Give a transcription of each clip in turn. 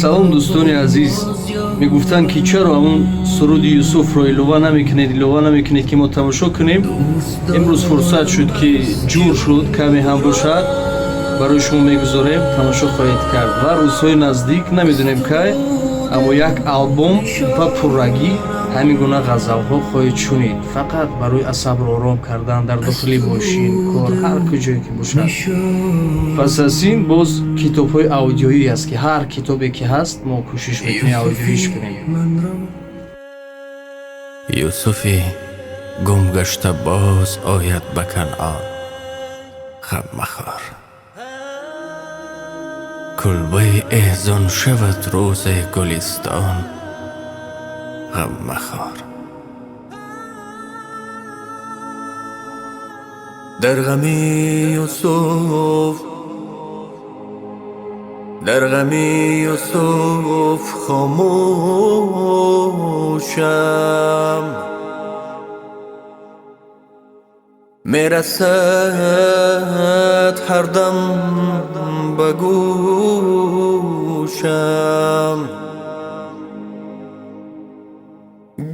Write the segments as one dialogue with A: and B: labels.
A: салом дӯстони азиз, мегуфтанд ки чаро он суруди Юсуфро илова намекунед ки мо тамошо кунем. имрӯз фурсат шуд ки ҷур шуд, каме ҳам бошад, барои шумо мегузорем, тамошо хоҳед кард. ва рӯзҳои наздик намедонем кай, аммо як албом ба пуррагӣ ҳамин гуна ғазалҳо хоҳед шунид. фақат барои асабро ором кардан дар дохили мошин, кор, ҳар куҷое ки бошад. пас аз ин боз китобҳои аудиоӣ аст ки ҳар китобе ки ҳаст мо кӯшиш мекунем аудиоиш кунем.
B: юсуфи гумгашта боз ояд ба канал, ғам махор. кулбаи эҳзон шавад рӯзе гулистон, غم مخوار. در غم یوسف خاموشم، میرسد هر دم به گوشم.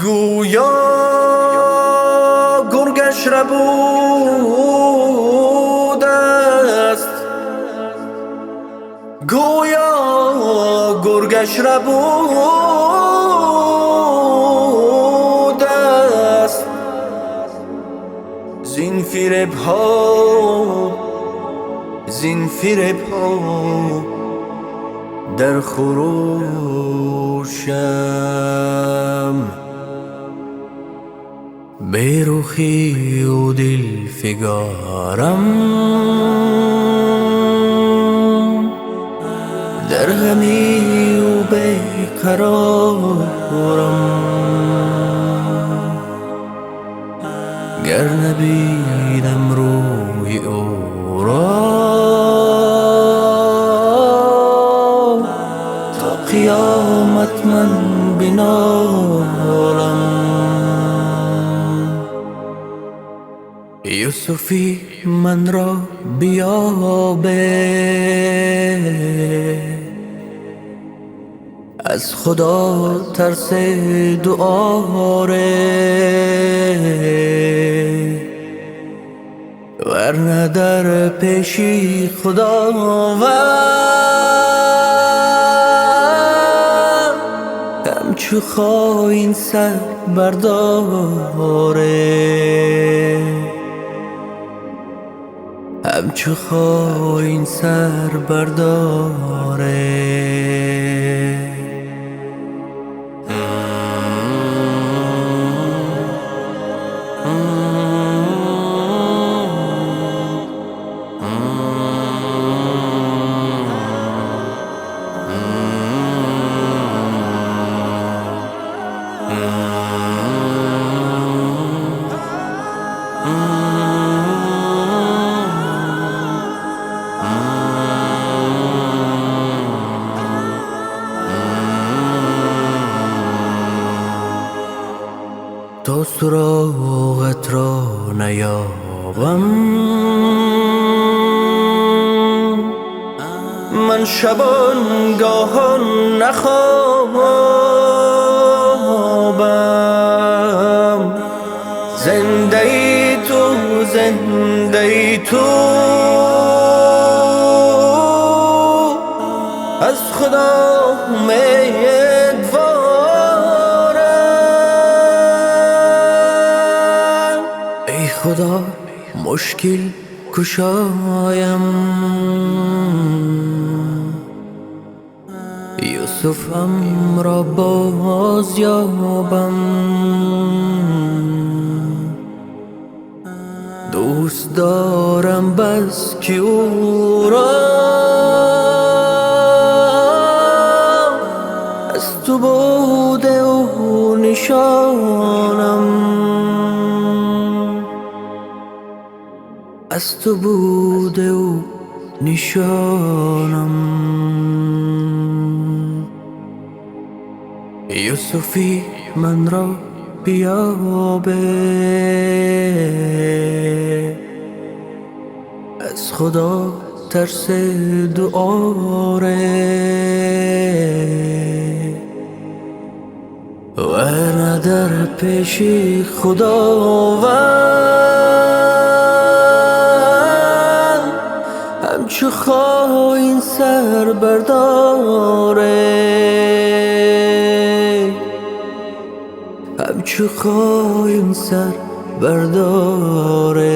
B: گویا گرگش ربود است، گویا گرگش ربود است. زین فریب ها در خروشم. بیروخی و دل فگارم، در غمی و بیقرارم. گر نبینم روی او را تا قیامت من بنالم. یوسفی من را بیابه، از خدا ترس دعاره، ورنه در پیشی خداوند همچو خائن سر برداره، همچو خائن سر برداره. تا سراغت را نیابم، من شبانگاهان نخوابم. زنده ای تو از خدا خدا مشکل کشایم. یوسفم را باز یابم، دوست دارم بس که او را از تو بوده و نشانم، از تو بوده و نشانم. یوسفی من را بیابه، از خدا ترس دعاره، در پیش خداوند همچو خواهین سر برداره همچو خواهین سر برداره